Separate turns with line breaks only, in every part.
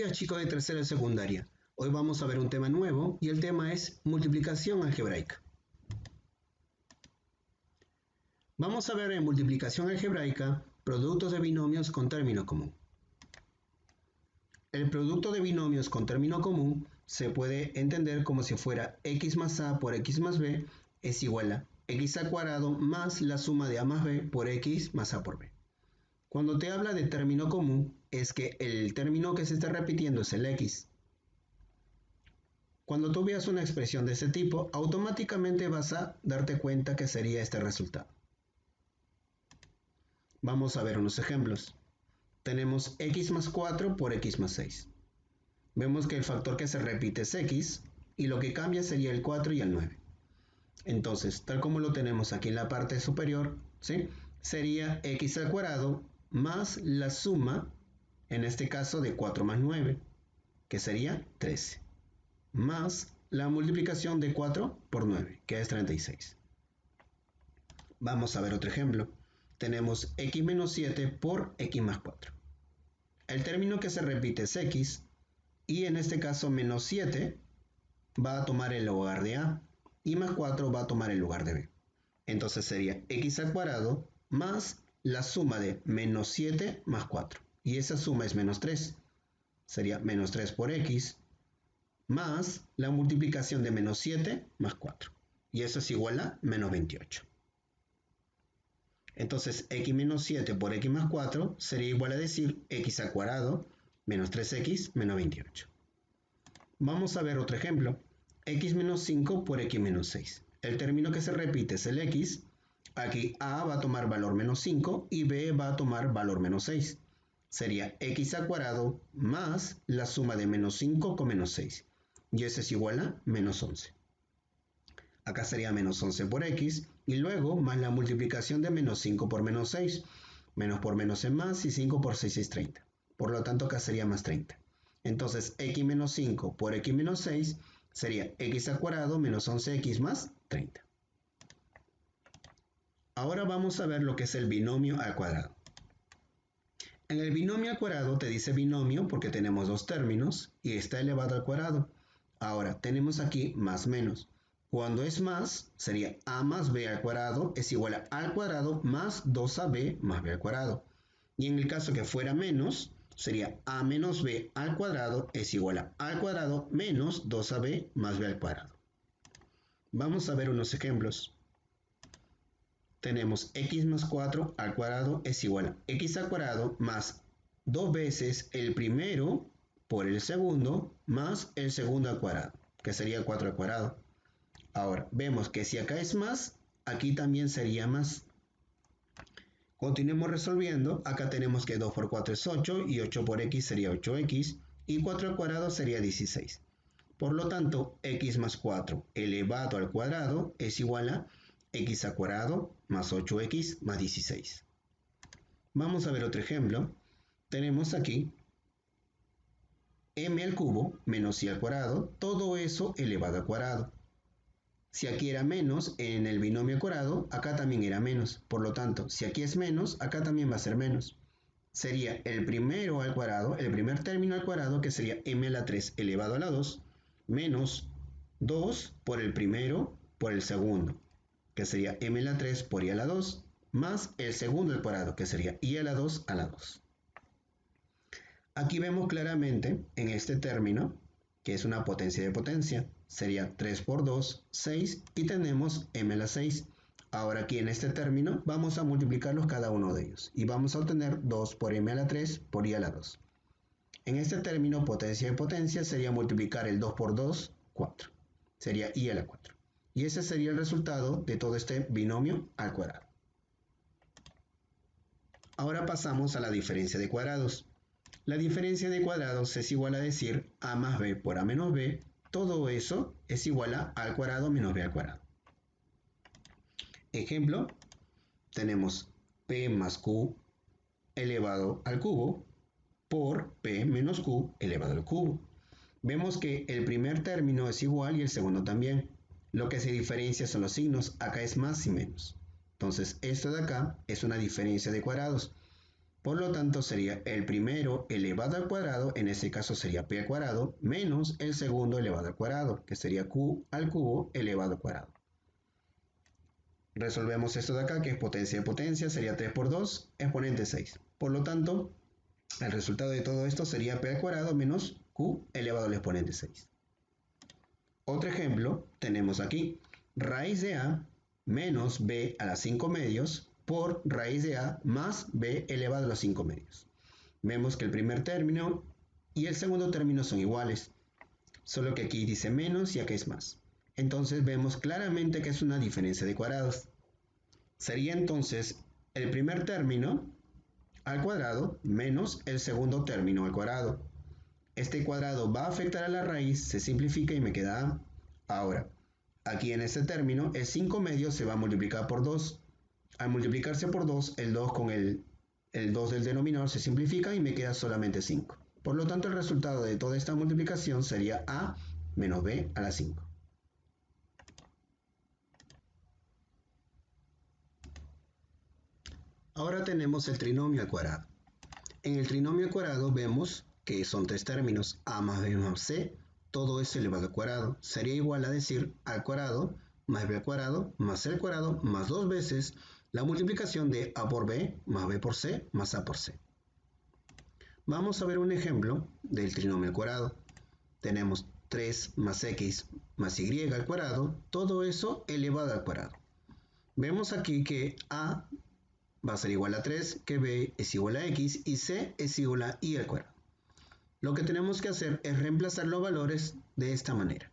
días, chicos de tercera y secundaria. Hoy vamos a ver un tema nuevo y el tema es multiplicación algebraica. Vamos a ver en multiplicación algebraica productos de binomios con término común. El producto de binomios con término común se puede entender como si fuera x más a por x más b es igual a x al cuadrado más la suma de a más b por x más a por b. Cuando te habla de término común, es que el término que se está repitiendo es el x. Cuando tú veas una expresión de ese tipo, automáticamente vas a darte cuenta que sería este resultado. Vamos a ver unos ejemplos. Tenemos x más 4 por x más 6. Vemos que el factor que se repite es x y lo que cambia sería el 4 y el 9. Entonces, tal como lo tenemos aquí en la parte superior, ¿sí? Sería x al cuadrado más la suma, en este caso de 4 más 9, que sería 13, más la multiplicación de 4 por 9, que es 36. Vamos a ver otro ejemplo. Tenemos x menos 7 por x más 4. El término que se repite es x, y en este caso menos 7 va a tomar el lugar de a, y más 4 va a tomar el lugar de b. Entonces sería x al cuadrado más la suma de menos 7 más 4. Y esa suma es menos 3. Sería menos 3 por x más la multiplicación de menos 7 más 4. Y eso es igual a menos 28. Entonces x menos 7 por x más 4 sería igual a decir x al cuadrado menos 3x menos 28. Vamos a ver otro ejemplo. X menos 5 por x menos 6. El término que se repite es el x. Aquí a va a tomar valor menos 5 y b va a tomar valor menos 6. Sería x al cuadrado más la suma de menos 5 con menos 6. Y eso es igual a menos 11. Acá sería menos 11 por x y luego más la multiplicación de menos 5 por menos 6. Menos por menos es más y 5 por 6 es 30. Por lo tanto acá sería más 30. Entonces x menos 5 por x menos 6 sería x al cuadrado menos 11x más 30. Ahora vamos a ver lo que es el binomio al cuadrado. En el binomio al cuadrado te dice binomio porque tenemos dos términos y está elevado al cuadrado. Ahora tenemos aquí más menos. Cuando es más, sería a más b al cuadrado es igual a al cuadrado más 2ab más b al cuadrado. Y en el caso que fuera menos, sería a menos b al cuadrado es igual a al cuadrado menos 2ab más b al cuadrado. Vamos a ver unos ejemplos. Tenemos x más 4 al cuadrado es igual a x al cuadrado más 2 veces el primero por el segundo más el segundo al cuadrado, que sería 4 al cuadrado. Ahora, vemos que si acá es más, aquí también sería más. Continuemos resolviendo. Acá tenemos que 2 por 4 es 8 y 8 por x sería 8x y 4 al cuadrado sería 16. Por lo tanto, x más 4 elevado al cuadrado es igual a x al cuadrado más 8x más 16. Vamos a ver otro ejemplo. Tenemos aquí m al cubo menos i al cuadrado, todo eso elevado al cuadrado. Si aquí era menos en el binomio al cuadrado, acá también era menos. Por lo tanto, si aquí es menos, acá también va a ser menos. Sería el primero al cuadrado, el primer término al cuadrado, que sería m a la 3 elevado a la 2, menos 2 por el primero por el segundo, que sería m a la 3 por i a la 2, más el segundo al cuadrado, que sería i a la 2 a la 2. Aquí vemos claramente en este término que es una potencia de potencia, sería 3 por 2, 6, y tenemos m a la 6. Ahora aquí en este término vamos a multiplicarlos cada uno de ellos, y vamos a obtener 2 por m a la 3 por i a la 2. En este término, potencia de potencia, sería multiplicar el 2 por 2, 4. Sería i a la 4. Y ese sería el resultado de todo este binomio al cuadrado. Ahora pasamos a la diferencia de cuadrados. La diferencia de cuadrados es igual a decir a más b por a menos b. Todo eso es igual a al cuadrado menos b al cuadrado. Ejemplo, tenemos p más q elevado al cubo por p menos q elevado al cubo. Vemos que el primer término es igual y el segundo también. Lo que se diferencia son los signos. Acá es más y menos. Entonces, esto de acá es una diferencia de cuadrados. Por lo tanto, sería el primero elevado al cuadrado, en este caso sería p al cuadrado, menos el segundo elevado al cuadrado, que sería q al cubo elevado al cuadrado. Resolvemos esto de acá, que es potencia de potencia, sería 3 por 2, exponente 6. Por lo tanto, el resultado de todo esto sería p al cuadrado menos q elevado al exponente 6. Otro ejemplo tenemos aquí, raíz de a menos b a la 5 medios por raíz de a más b elevado a los 5 medios. Vemos que el primer término y el segundo término son iguales, solo que aquí dice menos y aquí es más. Entonces vemos claramente que es una diferencia de cuadrados. Sería entonces el primer término al cuadrado menos el segundo término al cuadrado. Este cuadrado va a afectar a la raíz, se simplifica y me queda a. Ahora, aquí en este término, el 5 medios se va a multiplicar por 2. Al multiplicarse por 2, el 2 con el 2 del denominador se simplifica y me queda solamente 5. Por lo tanto, el resultado de toda esta multiplicación sería a menos b a la 5. Ahora tenemos el trinomio al cuadrado. En el trinomio al cuadrado vemos que son tres términos, a más b más c, todo eso elevado al cuadrado. Sería igual a decir a al cuadrado más b al cuadrado más c al cuadrado más dos veces la multiplicación de a por b más b por c más a por c. Vamos a ver un ejemplo del trinomio al cuadrado. Tenemos 3 más x más y al cuadrado, todo eso elevado al cuadrado. Vemos aquí que a va a ser igual a 3, que b es igual a x y c es igual a y al cuadrado. Lo que tenemos que hacer es reemplazar los valores de esta manera.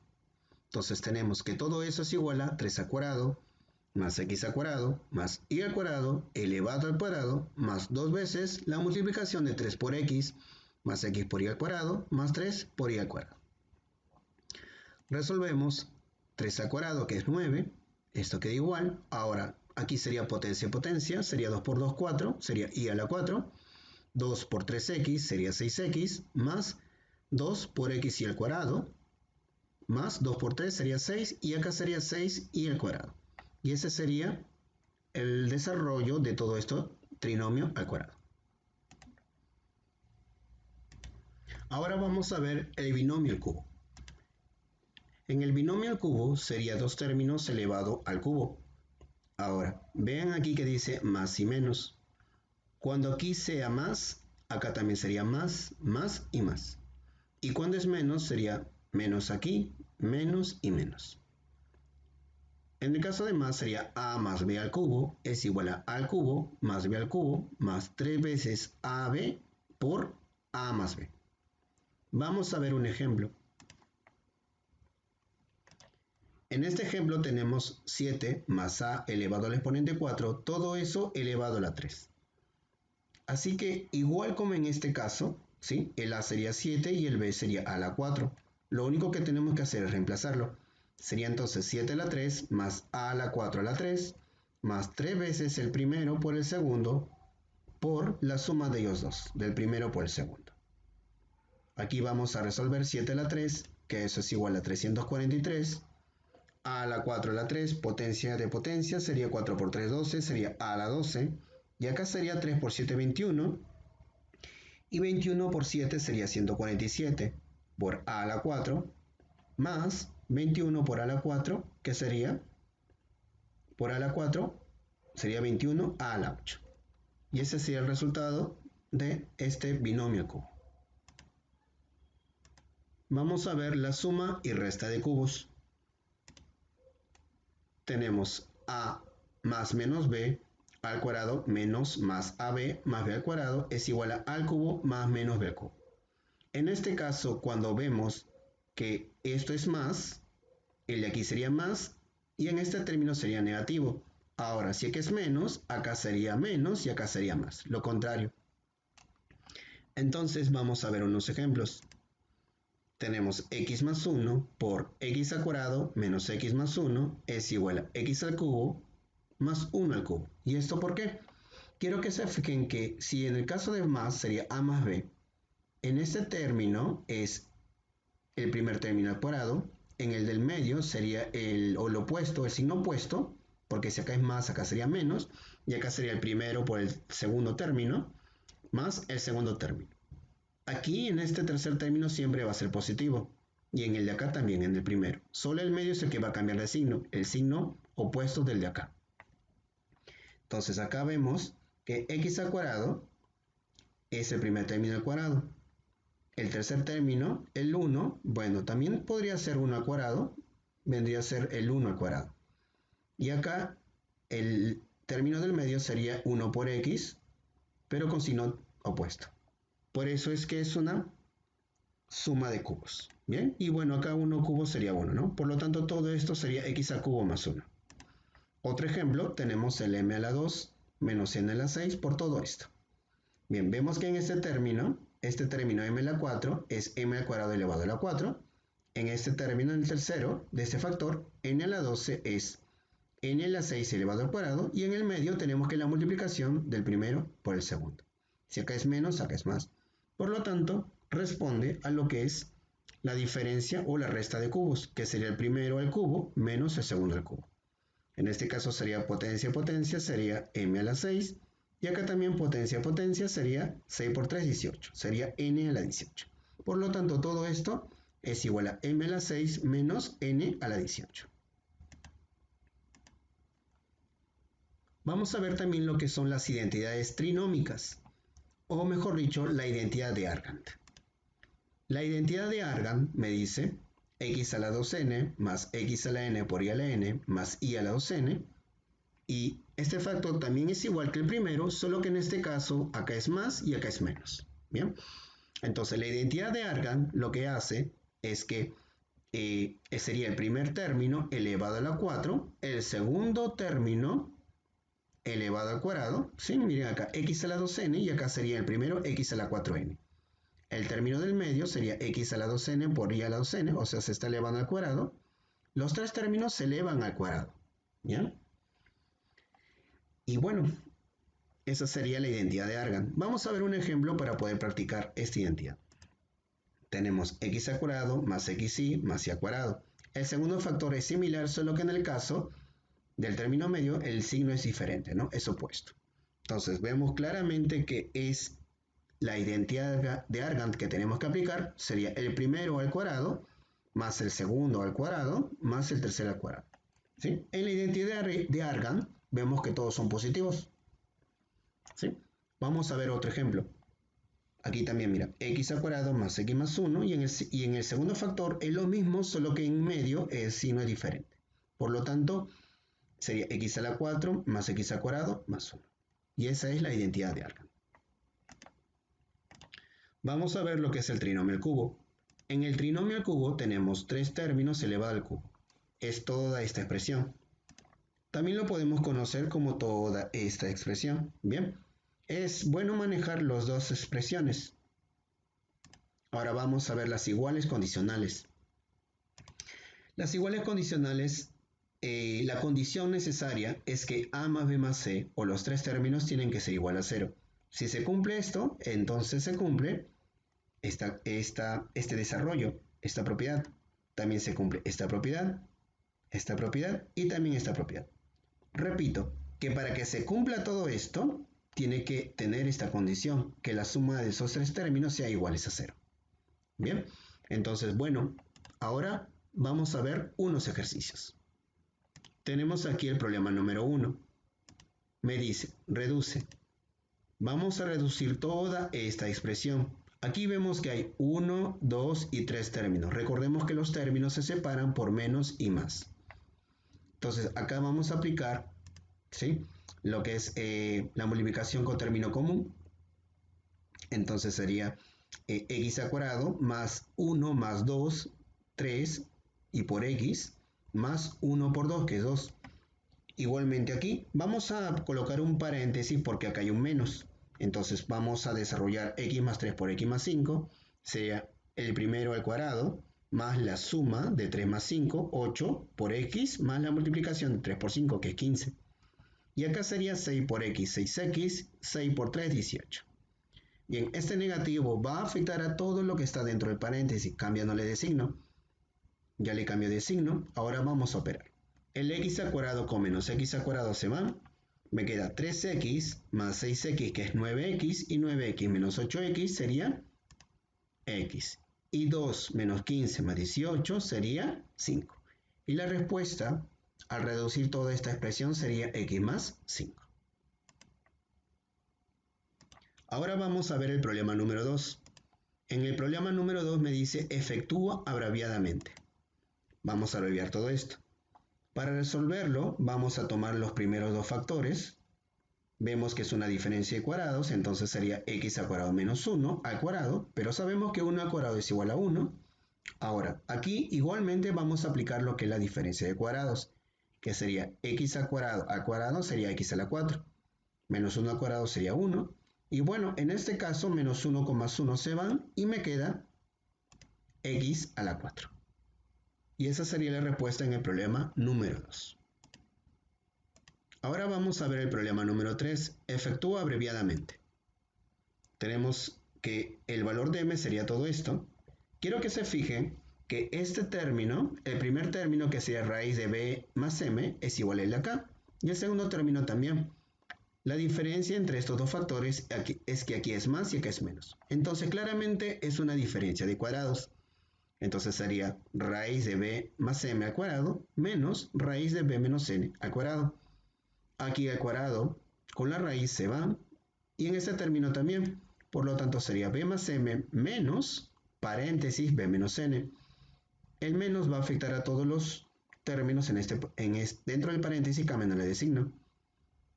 Entonces tenemos que todo eso es igual a 3 al cuadrado, más x al cuadrado, más y al cuadrado, elevado al cuadrado, más dos veces la multiplicación de 3 por x, más x por y al cuadrado, más 3 por y al cuadrado. Resolvemos 3 al cuadrado, que es 9, esto queda igual. Ahora, aquí sería potencia potencia, sería 2 por 2, 4, sería y a la 4. 2 por 3x sería 6x, más 2 por x y al cuadrado, más 2 por 3 sería 6, y acá sería 6 y al cuadrado. Y ese sería el desarrollo de todo esto, trinomio al cuadrado. Ahora vamos a ver el binomio al cubo. En el binomio al cubo sería dos términos elevado al cubo. Ahora, vean aquí que dice más y menos. Cuando aquí sea más, acá también sería más, más y más. Y cuando es menos, sería menos aquí, menos y menos. En el caso de más, sería a más b al cubo es igual a al cubo más b al cubo más 3 veces ab por a más b. Vamos a ver un ejemplo. En este ejemplo tenemos 7 más a elevado al exponente 4, todo eso elevado a la 3. Así que igual como en este caso, ¿sí? El a sería 7 y el b sería a la 4. Lo único que tenemos que hacer es reemplazarlo. Sería entonces 7 a la 3 más a la 4 a la 3 más 3 veces el primero por el segundo por la suma de ellos dos, del primero por el segundo. Aquí vamos a resolver 7 a la 3, que eso es igual a 343. A la 4 a la 3, potencia de potencia, sería 4 por 3, 12, sería a la 12. Y acá sería 3 por 7, 21. Y 21 por 7 sería 147 por a a la 4, más 21 por a a la 4, que sería, por a a la 4, sería 21 a la 8. Y ese sería el resultado de este binomio cubo. Vamos a ver la suma y resta de cubos. Tenemos a más menos b al cuadrado menos más ab más b al cuadrado es igual a al cubo más menos b al cubo. En este caso, cuando vemos que esto es más, el de aquí sería más y en este término sería negativo. Ahora, si aquí es menos, acá sería menos y acá sería más, lo contrario. Entonces vamos a ver unos ejemplos. Tenemos x más 1 por x al cuadrado menos x más 1 es igual a x al cubo más 1 al cubo. ¿Y esto por qué? Quiero que se fijen que si en el caso de más sería a más b, en este término es el primer término al cuadrado, en el del medio sería lo opuesto, el signo opuesto, porque si acá es más, acá sería menos, y acá sería el primero por el segundo término, más el segundo término. Aquí en este tercer término siempre va a ser positivo. Y en el de acá también, en el primero. Solo el medio es el que va a cambiar de signo. El signo opuesto del de acá. Entonces acá vemos que x al cuadrado es el primer término al cuadrado. El tercer término, el 1, bueno, también podría ser 1 al cuadrado. Vendría a ser el 1 al cuadrado. Y acá el término del medio sería 1 por x, pero con signo opuesto. Por eso es que es una suma de cubos. Bien, y bueno, acá 1 cubo sería 1, ¿no? Por lo tanto, todo esto sería x al cubo más 1. Otro ejemplo, tenemos el m a la 2 menos n a la 6 por todo esto. Bien, vemos que en este término m a la 4 es m al cuadrado elevado a la 4. En este término, en el tercero de este factor, n a la 12 es n a la 6 elevado al cuadrado. Y en el medio tenemos que la multiplicación del primero por el segundo. Si acá es menos, acá es más. Por lo tanto, responde a lo que es la diferencia o la resta de cubos, que sería el primero al cubo menos el segundo al cubo. En este caso sería potencia, sería m a la 6. Y acá también potencia sería 6 por 3, 18. Sería n a la 18. Por lo tanto, todo esto es igual a m a la 6 menos n a la 18. Vamos a ver también lo que son las identidades trinómicas, o mejor dicho, la identidad de Argand. La identidad de Argand me dice x a la 2n más x a la n por y a la n más y a la 2n. Y este factor también es igual que el primero, solo que en este caso acá es más y acá es menos. Bien, entonces la identidad de Argand lo que hace es que sería el primer término elevado a la 4, el segundo término elevado al cuadrado, ¿sí? Miren acá, x a la 2n y acá sería el primero x a la 4n. El término del medio sería x a la 2n por y a la 2n, o sea, se está elevando al cuadrado. Los tres términos se elevan al cuadrado, ¿ya? Y bueno, esa sería la identidad de Argand. Vamos a ver un ejemplo para poder practicar esta identidad. Tenemos x al cuadrado más xy más y al cuadrado. El segundo factor es similar, solo que en el caso del término medio el signo es diferente, ¿no? Es opuesto. Entonces vemos claramente que es la identidad de Argand que tenemos que aplicar, sería el primero al cuadrado más el segundo al cuadrado más el tercero al cuadrado. ¿Sí? En la identidad de Argand vemos que todos son positivos. ¿Sí? Vamos a ver otro ejemplo. Aquí también, mira, x al cuadrado más x más 1 y en el segundo factor es lo mismo, solo que en medio el signo es diferente. Por lo tanto, sería x a la 4 más x al cuadrado más 1. Y esa es la identidad de Argand. Vamos a ver lo que es el trinomio al cubo. En el trinomio al cubo tenemos tres términos elevado al cubo. Es toda esta expresión. También lo podemos conocer como toda esta expresión. Bien, es bueno manejar las dos expresiones. Ahora vamos a ver las iguales condicionales. Las iguales condicionales, la condición necesaria es que a más b más c, o los tres términos, tienen que ser igual a 0. Si se cumple esto, entonces se cumple este desarrollo, esta propiedad. También se cumple esta propiedad y también esta propiedad. Repito, que para que se cumpla todo esto, tiene que tener esta condición, que la suma de esos tres términos sea iguales a 0. Bien, entonces, bueno, ahora vamos a ver unos ejercicios. Tenemos aquí el problema número 1. Me dice, reduce. Vamos a reducir toda esta expresión. Aquí vemos que hay 1, 2 y 3 términos. Recordemos que los términos se separan por menos y más. Entonces, acá vamos a aplicar, ¿sí?, lo que es la multiplicación con término común. Entonces sería x al cuadrado más 1 más 2, 3, y por x, más 1 por 2, que es 2. Igualmente aquí vamos a colocar un paréntesis porque acá hay un menos. Entonces vamos a desarrollar x más 3 por x más 5. Sería el primero al cuadrado más la suma de 3 más 5, 8 por x, más la multiplicación de 3 por 5, que es 15. Y acá sería 6 por x, 6x, 6 por 3, 18. Bien, este negativo va a afectar a todo lo que está dentro del paréntesis, cambiándole de signo. Ya le cambio de signo, ahora vamos a operar. El x al cuadrado con menos x al cuadrado se van. Me queda 3x más 6x, que es 9x, y 9x menos 8x sería x. Y 2 menos 15 más 18 sería 5. Y la respuesta, al reducir toda esta expresión, sería x más 5. Ahora vamos a ver el problema número 2. En el problema número 2 me dice efectúa abreviadamente. Vamos a abreviar todo esto. Para resolverlo, vamos a tomar los primeros dos factores. Vemos que es una diferencia de cuadrados, entonces sería x al cuadrado menos 1 al cuadrado, pero sabemos que 1 al cuadrado es igual a 1. Ahora, aquí igualmente vamos a aplicar lo que es la diferencia de cuadrados, que sería x al cuadrado sería x a la 4. Menos 1 al cuadrado sería 1. Y bueno, en este caso, menos 1 con más 1 se van y me queda x a la 4. Y esa sería la respuesta en el problema número 2. Ahora vamos a ver el problema número 3. Efectúa abreviadamente. Tenemos que el valor de m sería todo esto. Quiero que se fijen que este término, el primer término que sería raíz de b más m, es igual al de acá. Y el segundo término también. La diferencia entre estos dos factores es que aquí es más y aquí es menos. Entonces claramente es una diferencia de cuadrados. Entonces sería raíz de b más m al cuadrado menos raíz de b menos n al cuadrado. Aquí al cuadrado con la raíz se va y en este término también. Por lo tanto sería b más m menos paréntesis b menos n. El menos va a afectar a todos los términos dentro del paréntesis cambiándole de signo.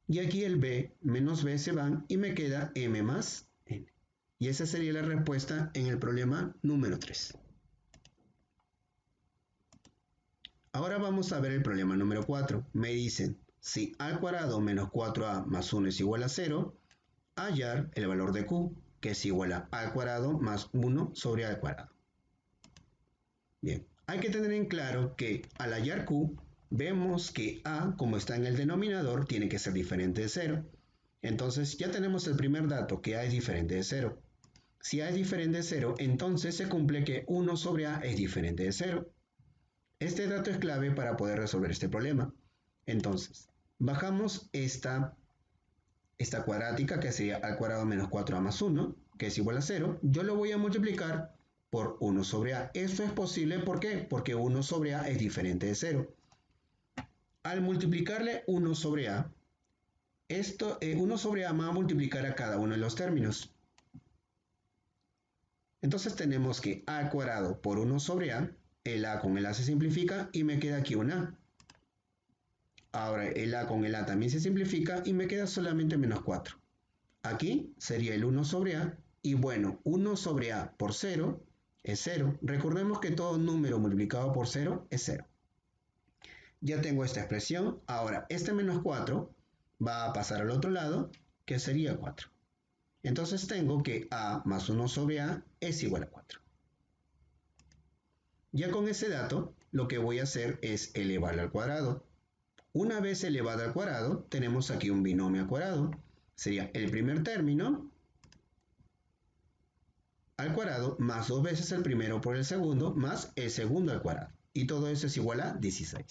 Y aquí el b menos b se van y me queda m más n. Y esa sería la respuesta en el problema número 3. Ahora vamos a ver el problema número 4. Me dicen, si a al cuadrado menos 4a más 1 es igual a 0, hallar el valor de q, que es igual a al cuadrado más 1 sobre a al cuadrado. Bien, hay que tener en claro que al hallar q, vemos que a, como está en el denominador, tiene que ser diferente de 0. Entonces ya tenemos el primer dato, que a es diferente de 0. Si a es diferente de 0, entonces se cumple que 1 sobre a es diferente de 0. Este dato es clave para poder resolver este problema. Entonces, bajamos esta cuadrática, que sería al cuadrado menos 4a más 1, que es igual a 0. Yo lo voy a multiplicar por 1 sobre a. Esto es posible, ¿por qué? Porque 1 sobre a es diferente de 0. Al multiplicarle 1 sobre a, 1 sobre a va a multiplicar a cada uno de los términos. Entonces tenemos que a al cuadrado por 1 sobre a, el a con el a se simplifica y me queda aquí un a. Ahora el a con el a también se simplifica y me queda solamente menos 4. Aquí sería el 1 sobre a y bueno, 1 sobre a por 0 es 0. Recordemos que todo número multiplicado por 0 es 0. Ya tengo esta expresión. Ahora este menos 4 va a pasar al otro lado, que sería 4. Entonces tengo que a más 1 sobre a es igual a 4. Ya con ese dato, lo que voy a hacer es elevarlo al cuadrado. Una vez elevado al cuadrado, tenemos aquí un binomio al cuadrado. Sería el primer término al cuadrado más 2 veces el primero por el segundo más el segundo al cuadrado. Y todo eso es igual a 16.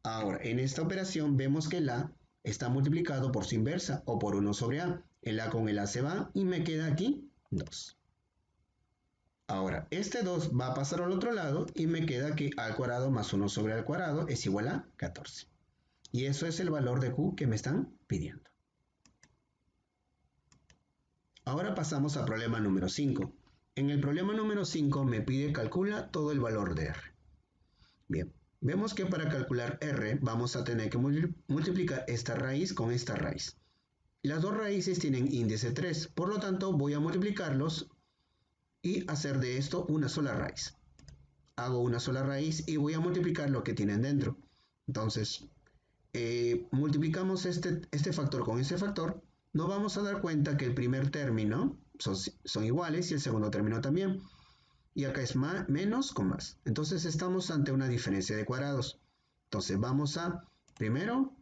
Ahora, en esta operación vemos que el a está multiplicado por su inversa o por 1 sobre a. El a con el a se va y me queda aquí 2. Ahora, este 2 va a pasar al otro lado y me queda que a al cuadrado más 1 sobre a al cuadrado es igual a 14. Y eso es el valor de q que me están pidiendo. Ahora pasamos al problema número 5. En el problema número 5 me pide calcula todo el valor de r. Bien, vemos que para calcular r vamos a tener que multiplicar esta raíz con esta raíz. Las dos raíces tienen índice 3, por lo tanto voy a multiplicarlos y hacer de esto una sola raíz. Hago una sola raíz y voy a multiplicar lo que tienen dentro. Entonces, multiplicamos este factor con ese factor, nos vamos a dar cuenta que el primer término son iguales y el segundo término también. Y acá es menos con más. Entonces estamos ante una diferencia de cuadrados. Entonces vamos a, primero,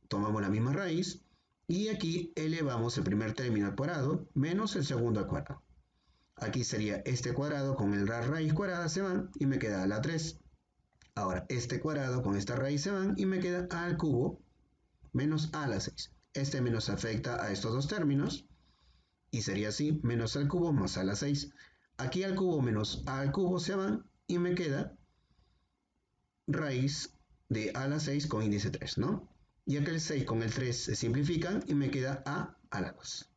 tomamos la misma raíz y aquí elevamos el primer término al cuadrado menos el segundo al cuadrado. Aquí sería este cuadrado con la raíz cuadrada se van y me queda la 3. Ahora este cuadrado con esta raíz se van y me queda a al cubo menos a a la 6. este menos afecta a estos dos términos y sería así, menos al cubo más a la 6. Aquí al cubo menos a al cubo se van y me queda raíz de a la 6 con índice 3, ¿no? Ya que el 6 con el 3 se simplifican y me queda a la 2.